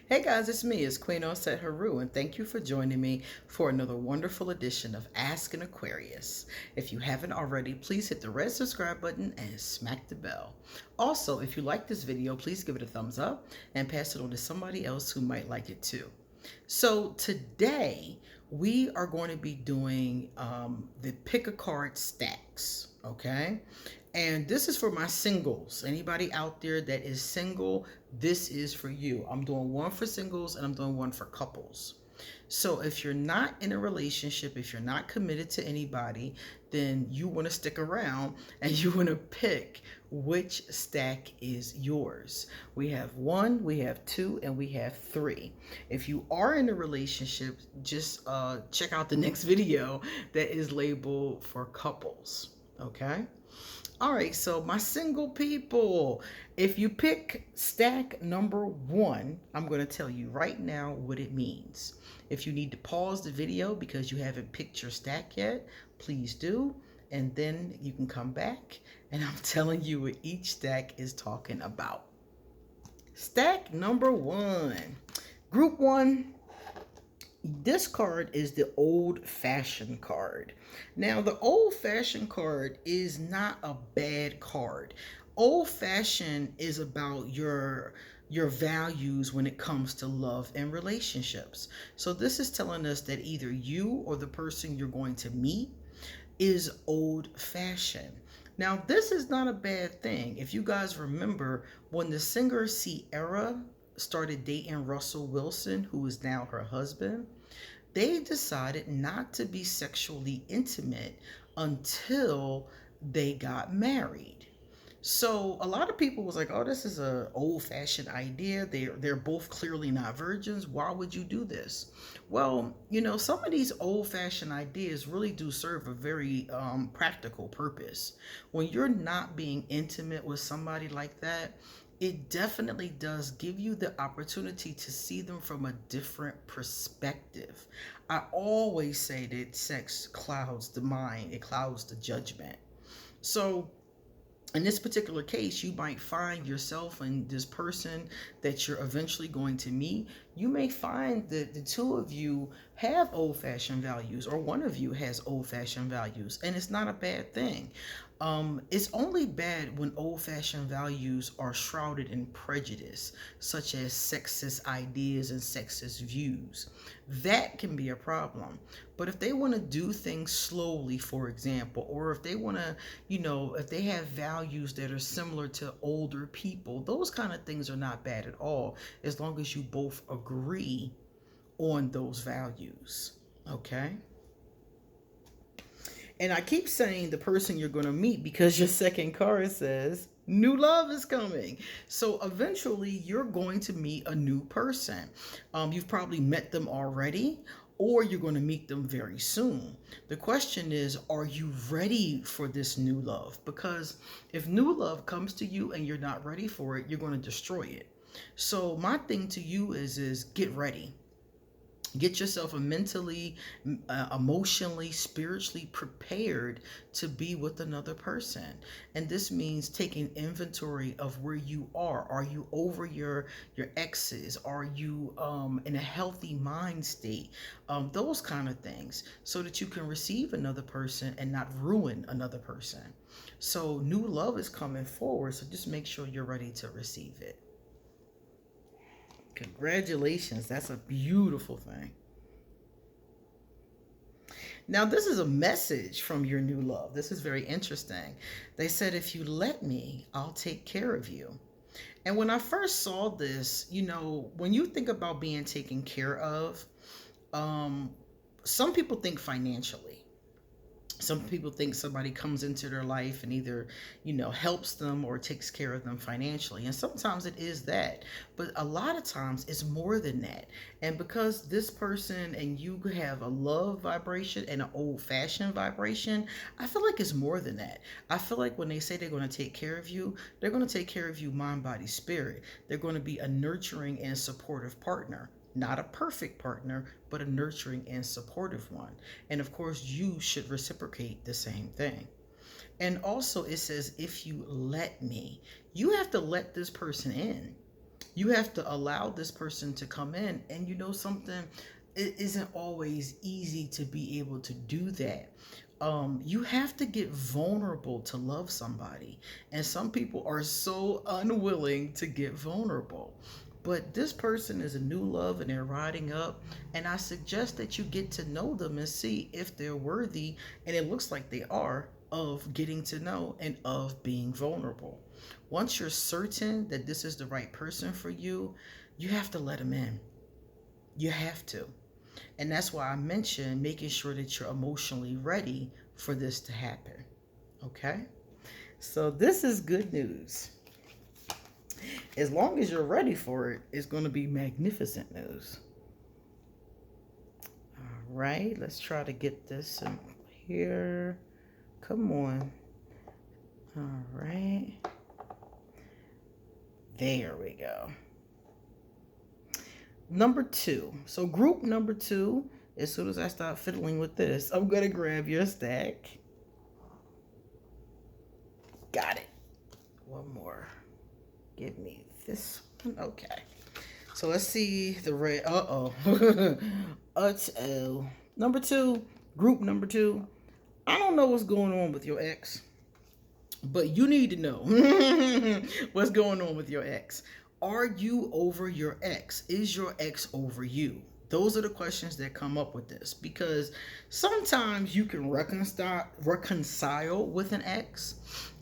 Hey guys, it's me, it's Queen Onset Haru, and thank you for joining me for another wonderful edition of Ask an Aquarius. If you haven't already, please hit the red subscribe button and smack the bell. Also, if you like this video, please give it a thumbs up and pass it on to somebody else who might like it too. So today we are going to be doing the pick a card stacks, okay? And this is for my singles. Anybody out there that is single, this is for you. I'm doing one for singles and I'm doing one for couples. So if you're not in a relationship, if you're not committed to anybody, then you want to stick around and you want to pick which stack is yours. We have one, we have two, and we have three. If you are in a relationship, just check out the next video that is labeled for couples. Okay. All right, so my single people, if you pick stack number one, I'm going to tell you right now what it means. If you need to pause the video because you haven't picked your stack yet, please do. And then you can come back and I'm telling you what each stack is talking about. Stack number one, group one. This card is the old-fashioned card. Now, the old-fashioned card is not a bad card. Old-fashioned is about your values when it comes to love and relationships. So this is telling us that either you or the person you're going to meet is old-fashioned. Now, this is not a bad thing. If you guys remember, when the singer Sierra started dating Russell Wilson, who is now her husband, they decided not to be sexually intimate until they got married. So a lot of people was like, "Oh, this is a old-fashioned idea. They're both clearly not virgins. Why would you do this?" Well, some of these old-fashioned ideas really do serve a very practical purpose. When you're not being intimate with somebody like that, it definitely does give you the opportunity to see them from a different perspective. I always say that sex clouds the mind, it clouds the judgment. So in this particular case, you might find yourself and this person that you're eventually going to meet. You may find that the two of you have old-fashioned values, or one of you has old-fashioned values, and it's not a bad thing. It's only bad when old-fashioned values are shrouded in prejudice, such as sexist ideas and sexist views. That can be a problem. But if they want to do things slowly, for example, or if they want to, if they have values that are similar to older people, those kind of things are not bad at all, as long as you both agree on those values. Okay? And I keep saying the person you're going to meet because your second card says new love is coming. So eventually you're going to meet a new person. You've probably met them already, or you're going to meet them very soon. The question is, are you ready for this new love? Because if new love comes to you and you're not ready for it, you're going to destroy it. So my thing to you is get ready. Get yourself mentally, emotionally, spiritually prepared to be with another person. And this means taking inventory of where you are. Are you over your exes? Are you in a healthy mind state? Those kind of things, so that you can receive another person and not ruin another person. So new love is coming forward. So just make sure you're ready to receive it. Congratulations. That's a beautiful thing. Now, this is a message from your new love. This is very interesting. They said, if you let me, I'll take care of you. And when I first saw this, when you think about being taken care of, some people think financially. Some people think somebody comes into their life and either, helps them or takes care of them financially. And sometimes it is that. But a lot of times it's more than that. And because this person and you have a love vibration and an old-fashioned vibration, I feel like it's more than that. I feel like when they say they're going to take care of you, they're going to take care of you mind, body, spirit. They're going to be a nurturing and supportive partner. Not a perfect partner, but a nurturing and supportive one. And of course, you should reciprocate the same thing. And also it says, if you let me, you have to let this person in. You have to allow this person to come in, and you know something, it isn't always easy to be able to do that. You have to get vulnerable to love somebody, and some people are so unwilling to get vulnerable. But this person is a new love and they're riding up, and I suggest that you get to know them and see if they're worthy, and it looks like they are, of getting to know and of being vulnerable. Once you're certain that this is the right person for you, you have to let them in. You have to. And that's why I mentioned making sure that you're emotionally ready for this to happen. Okay? So this is good news. As long as you're ready for it, it's going to be magnificent news. All right, let's try to get this in here. Come on. All right. There we go. Number 2. So group number 2, as soon as I start fiddling with this, I'm going to grab your stack. Got it. One more. Give me this one. Okay. So let's see the red. Uh-oh. Uh-oh. Number 2, group number 2. I don't know what's going on with your ex, but you need to know what's going on with your ex. Are you over your ex? Is your ex over you? Those are the questions that come up with this, because sometimes you can reconcile with an ex,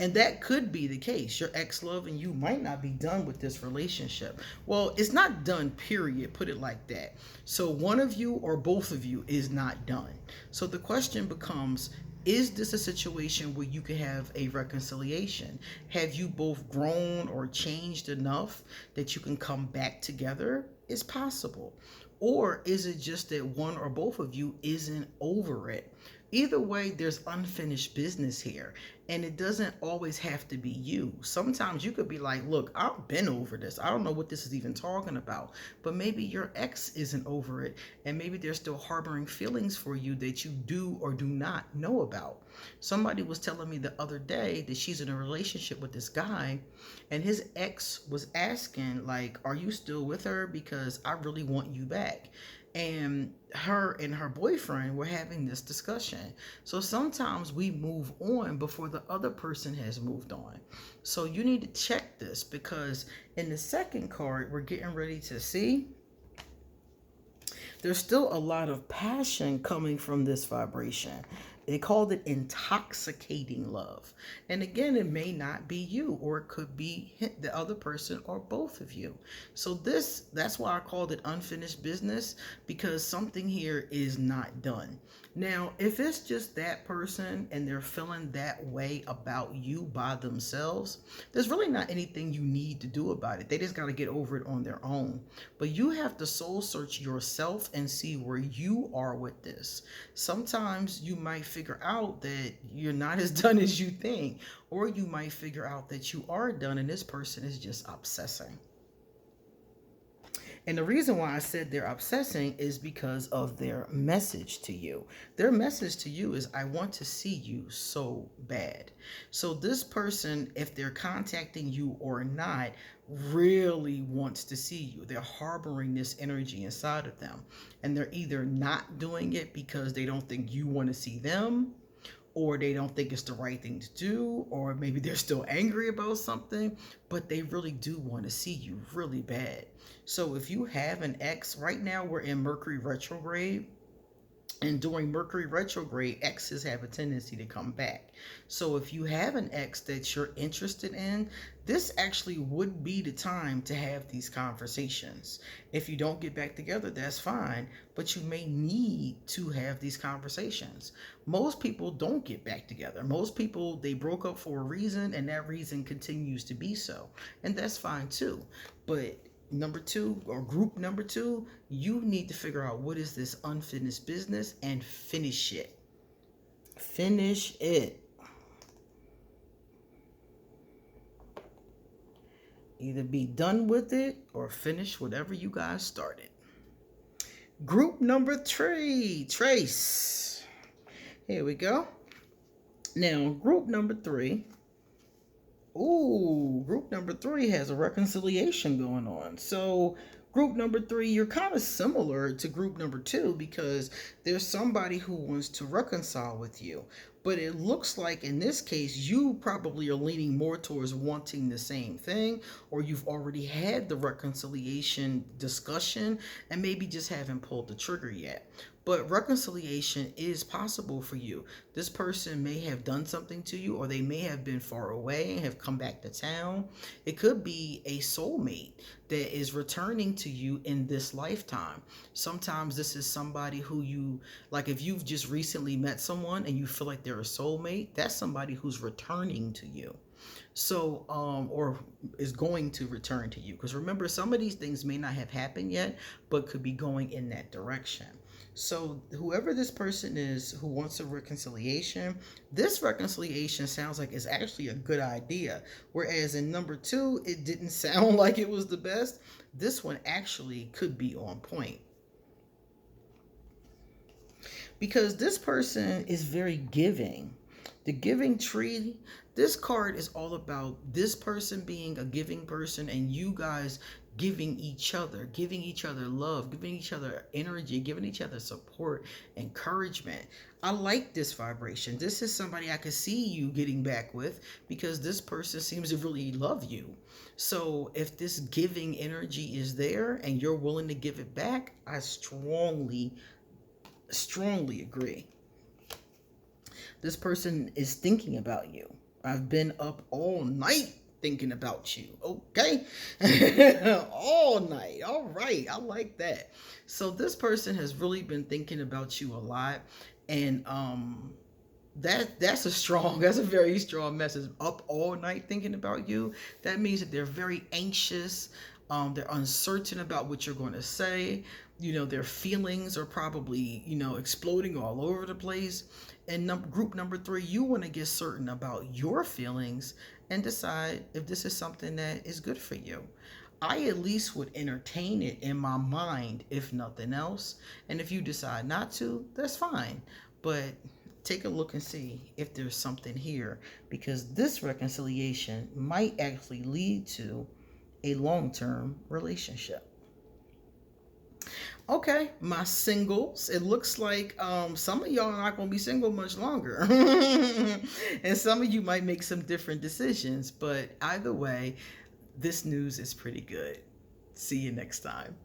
and that could be the case. Your ex-love and you might not be done with this relationship. Well, it's not done, period. Put it like that. So one of you or both of you is not done. So the question becomes, is this a situation where you can have a reconciliation? Have you both grown or changed enough that you can come back together? It's possible. Or is it just that one or both of you isn't over it? Either way, there's unfinished business here. And it doesn't always have to be you. Sometimes you could be like, look, I've been over this. I don't know what this is even talking about. But maybe your ex isn't over it. And maybe they're still harboring feelings for you that you do or do not know about. Somebody was telling me the other day that she's in a relationship with this guy. And his ex was asking, like, are you still with her? Because I really want you back. And her boyfriend were having this discussion. So sometimes we move on before the other person has moved on. So you need to check this, because in the second card we're getting ready to see, there's still a lot of passion coming from this vibration. They called it intoxicating love. And again, it may not be you, or it could be the other person or both of you. So that's why I called it unfinished business, because something here is not done. Now, if it's just that person and they're feeling that way about you by themselves, there's really not anything you need to do about it. They just got to get over it on their own. But you have to soul search yourself and see where you are with this. Sometimes you might figure out that you're not as done as you think, or you might figure out that you are done and this person is just obsessing. And the reason why I said they're obsessing is because of their message to you. Their message to you is, I want to see you so bad. So this person, if they're contacting you or not, really wants to see you. They're harboring this energy inside of them. And they're either not doing it because they don't think you want to see them, or they don't think it's the right thing to do, or maybe they're still angry about something, but they really do want to see you really bad. So if you have an ex, right now we're in Mercury retrograde, and during Mercury retrograde, exes have a tendency to come back. So if you have an ex that you're interested in, this actually would be the time to have these conversations. If you don't get back together, that's fine, but you may need to have these conversations. Most people don't get back together. Most people, they broke up for a reason, and that reason continues to be so. And that's fine too. But number 2, or group number 2, you need to figure out what is this unfinished business and finish it. Finish it. Either be done with it or finish whatever you guys started. Group number 3, trace. Here we go. Now, group number 3, Ooh, group number 3 has a reconciliation going on. So, group number 3, you're kind of similar to group number 2 because there's somebody who wants to reconcile with you. But it looks like in this case, you probably are leaning more towards wanting the same thing, or you've already had the reconciliation discussion and maybe just haven't pulled the trigger yet. But reconciliation is possible for you. This person may have done something to you, or they may have been far away and have come back to town. It could be a soulmate that is returning to you in this lifetime. Sometimes this is somebody who you, like if you've just recently met someone and you feel like they're a soulmate, that's somebody who's returning to you. So, or is going to return to you. Because remember, some of these things may not have happened yet, but could be going in that direction. So, whoever this person is who wants a reconciliation, this reconciliation sounds like it's actually a good idea. Whereas in number 2, it didn't sound like it was the best. This one actually could be on point. Because this person is very giving. The giving tree, this card is all about this person being a giving person and you guys giving each other love, giving each other energy, giving each other support, encouragement. I like this vibration. This is somebody I could see you getting back with because this person seems to really love you. So if this giving energy is there and you're willing to give it back, I strongly agree. This person is thinking about you. I've been up all night thinking about you. Okay? All night. All right. I like that. So this person has really been thinking about you a lot. And that's a very strong message. Up all night thinking about you. That means that they're very anxious. They're uncertain about what you're going to say. Their feelings are probably, exploding all over the place. And group number 3, you want to get certain about your feelings and decide if this is something that is good for you. I at least would entertain it in my mind, if nothing else. And if you decide not to, that's fine. But take a look and see if there's something here, because this reconciliation might actually lead to a long-term relationship. Okay, my singles. It looks like some of y'all are not going to be single much longer. And some of you might make some different decisions. But either way, this news is pretty good. See you next time.